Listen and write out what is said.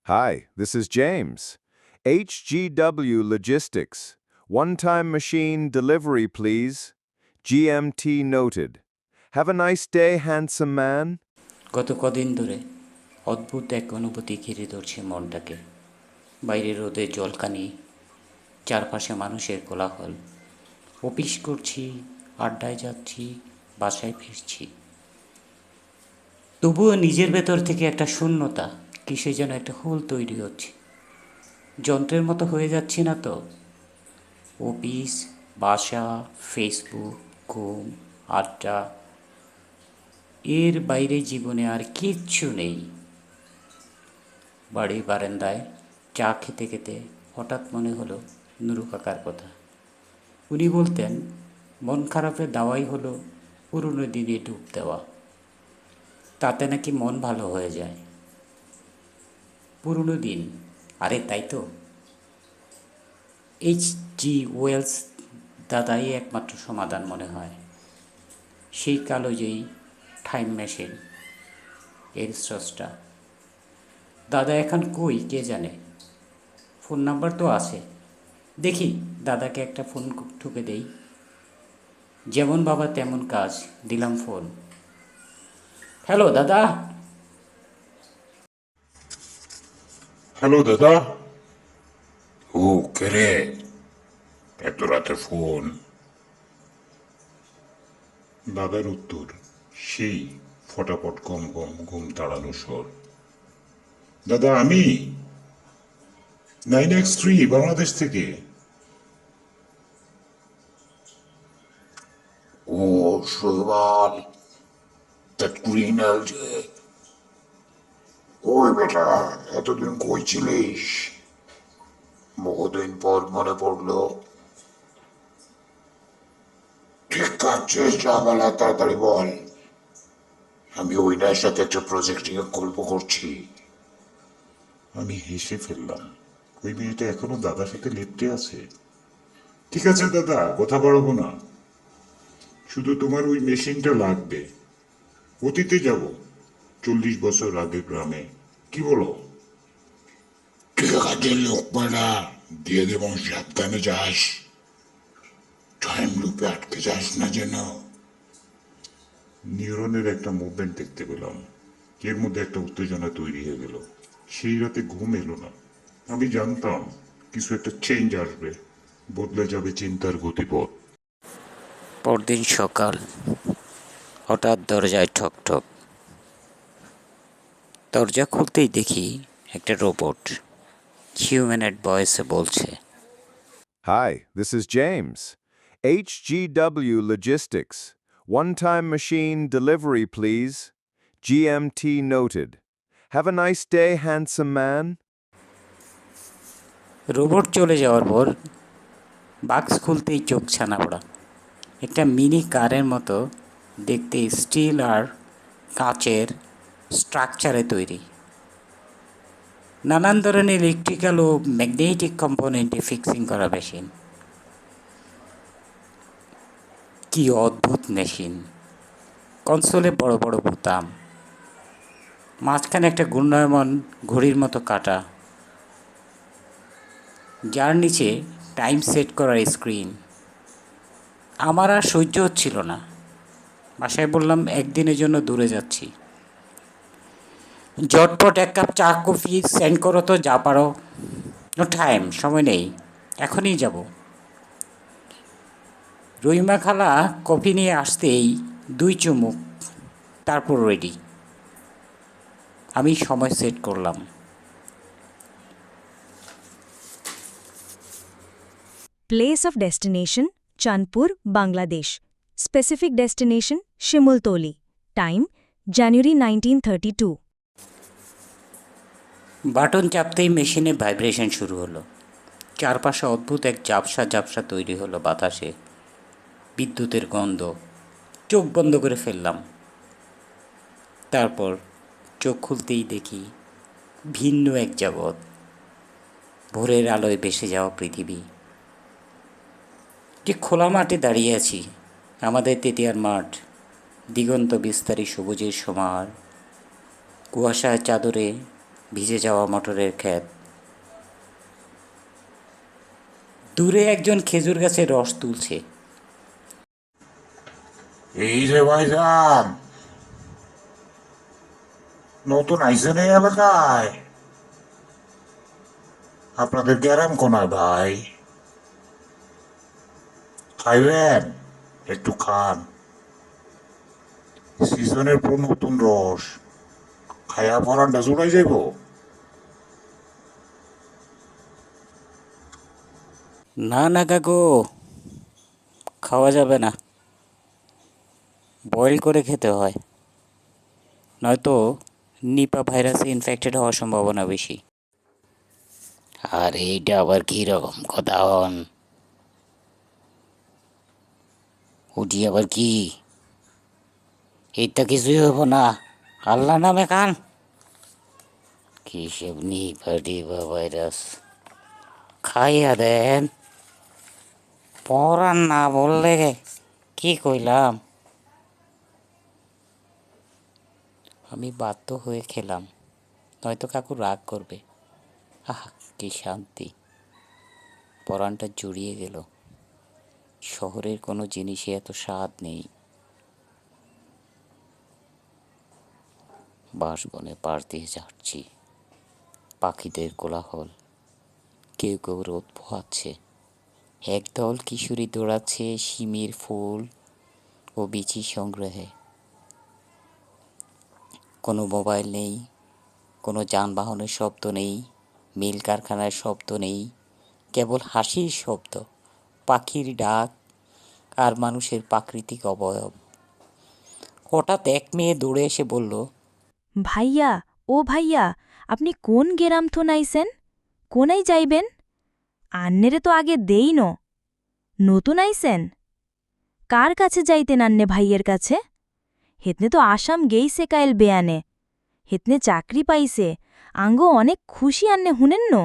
Hi, this is James. HGW Logistics. One-time machine delivery, please. GMT noted. Have a nice day, handsome man. গত কদিন ধরে অদ্ভুত এক অনুভূতি ঘিরে ধরছে মনটাকে। বাইরে রোদে জলকানি, চারপাশে মানুষের কোলাহল। অফিস করছি, আড্ডায় যাচ্ছি, বাসায় ফিরছি। তবুও নিজের ভেতর থেকে একটা শূন্যতা, কিসে যেন একটা হোল তৈরি হচ্ছে। যন্ত্রের মতো হয়ে যাচ্ছি না তো? অফিস, বাসা, ফেসবুক, ঘুম, আড্ডা, এর বাইরে জীবনে আর কিচ্ছু নেই। বাড়ির বারান্দায় চা খেতে খেতে হঠাৎ মনে হলো নুরু কাকার কথা। উনি বলতেন, মন খারাপের দাওয়াই হলো পুরনো দিনে ডুব দেওয়া, তাতে নাকি মন ভালো হয়ে যায়। পুরনো দিন, আরে তাই তো। H.G. ওয়েলস দাদাই একমাত্র সমাধান মনে হয়। সেই কালোজয়ী টাইম মেশিন এর স্রষ্টা। দাদা এখন কই কে জানে। ফোন নাম্বার তো আছে, দেখি দাদাকে একটা ফোন ঠুকে দেই। যেমন বাবা তেমন কাজ, দিলাম ফোন। হ্যালো দাদা। হ্যালো দাদা। ও কে রে? এত রাতে ফোন? দাদার উত্তর সেই ফটাফট কম কম ঘুম তাড়ানো স্বর। দাদা আমি 9X3 বাংলাদেশ থেকে। ও শৈবাল, দ্যাট ক্রিমিনাল যে। ওই বেটা, এতদিন কই ছিলিস? বহুদিন পর মনে পড়লো। ঠিক কাটছিস ঝামেলা, তাড়াতাড়ি বল। আমি উইনার সাথে একটা প্রজেক্ট নিয়ে গল্প করছি। আমি হেসে ফেললাম। ওই মেয়েটা এখনো দাদার সাথে লেপ্টে আছে। ঠিক আছে দাদা, কথা বাড়াবো না। শুধু তোমার ওই মেশিনটা লাগবে। অতীতে যাব, 40 বছর আগে গ্রামে। কি বলো? ঠিক আছে লোকমারা, দিয়ে দেব, সাবধানে যাস। টাইম লুপে আটকে যাস না যেন। নিউরনের একটা মুভমেন্ট দেখতে পেলাম। এর মধ্যে একটা উত্তেজনা তৈরি হয়ে গেল। সেই রাতে ঘুম এলো না। আমি জানতাম কিছু একটা চেঞ্জ আসবে, বদলে যাবে চিন্তার গতিপথ। পরদিন সকাল, হঠাৎ দরজায় ঠক ঠক। দরজা খুলতেই দেখি একটা রোবট হিউম্যানেড ভয়েসে বলছে, Hi, this is James. HGW Logistics. One-time machine delivery, please. GMT noted. Have a nice day, handsome man. Robot চলে যাওয়ার পর বাক্স খুলতেই চোখ ছানা পড়া। একটা মিনি কারের মতো দেখতে, স্টিল আর কাচের স্ট্রাকচারে তৈরি। নানান ধরনের ইলেকট্রিক্যাল ও ম্যাগনেটিক কম্পোনেন্টে ফিক্সিং করা মেশিন। কি অদ্ভুত মেশিন! কনসোলে বড় বড় বোতাম, মাঝখানে একটা ঘূর্ণায়মান ঘড়ির মতো কাটা, যার নিচে টাইম সেট করার স্ক্রিন। আমার আর সহ্য হচ্ছিল না। বাসায় বললাম, একদিনের জন্য দূরে যাচ্ছি, ঝটপট এক কাপ চা কফি সেন্ড করো তো, যা পারো। নো টাইম, সময় নেই, এখনই যাব। রহিমা খালা কফি নিয়ে আসতেই 2 চুমুক, তারপর রেডি। আমি সময় সেট করলাম। Place of destination Chandpur, Bangladesh. Specific destination Shimultoli. Time January 1932. Button চাপতেই মেশিনে ভাইব্রেশন শুরু হলো। চারপাশে অদ্ভুত এক ঝাপসা ঝাপসা তৈরি হলো বাতাসে, বিদ্যুতের গন্ধ। চোখ বন্ধ করে ফেললাম। তারপর চোখ খুলতেই দেখি ভিন্ন এক জগৎ, ভোরের আলোয় ভেসে যাওয়া পৃথিবী। যে খোলা মাঠে দাঁড়িয়ে আছি, আমাদের তেতিয়ার মাঠ, দিগন্ত বিস্তারী সবুজের সমার। কুয়াশার চাদরে ভিজে যাওয়া মটরের ক্ষেত, দূরে একজন খেজুর গাছের রস তুলছে। এই যে ভাইজান, নতুন আইসেন এই এলাকায়? আপনাদের গ্যারাম কোনায় ভাই? খাইবেন? একটু খান, সিজনের পর নতুন রস, খায়া পরানটা জুড়াই যাইব। না না কাকু, খাওয়া যাবে না, বয়েল করে খেতে হয়, নয়তো নিপা ভাইরাসে ইনফেক্টেড হওয়ার সম্ভাবনা বেশি। আর এইটা আবার কী রকম কথা হন? উঠি আবার কি? এটা কিছুই হইব না, আল্লাহ নামে খান। কিসব নিপা টিপা ভাইরাস, খাইয়া দেন। পরান না বললে কি কইলাম? আমি বাধ্য হয়ে খেলাম, নয়তো কাকু রাগ করবে। আহা, কি শান্তি, পরানটা জুড়িয়ে গেল। শহরের কোনো জিনিসে এত স্বাদ নেই। বাঁশবনে পাড় দিয়ে যাচ্ছি, পাখিদের কোলাহল, কেউ কেউ রোদ পোহাচ্ছে, একদল কিশোরী দৌড়াচ্ছে শিমির ফুল ও বিচি সংগ্রহে। কোনো মোবাইল নেই, কোনো যানবাহনের শব্দ নেই, মিল কারখানার শব্দ নেই, কেবল হাসির শব্দ, পাখির ডাক আর মানুষের প্রাকৃতিক অবয়ব। হঠাৎ এক মেয়ে দৌড়ে এসে বলল, ভাইয়া, ও ভাইয়া, আপনি কোন গেরাম থো নাইছেন? কোনাই যাইবেন? আন্নেরে তো আগে দেই ন, নতুন আইছেন? কার কাছে যাইতেন আন্নে ভাইয়ের কাছে? হেতনে তো আসাম গেইছে কাইল বেয়ানে, হেতনে চাকরি পাইছে, আঙ্গো অনেক খুশি আন্নে হুনেন ন।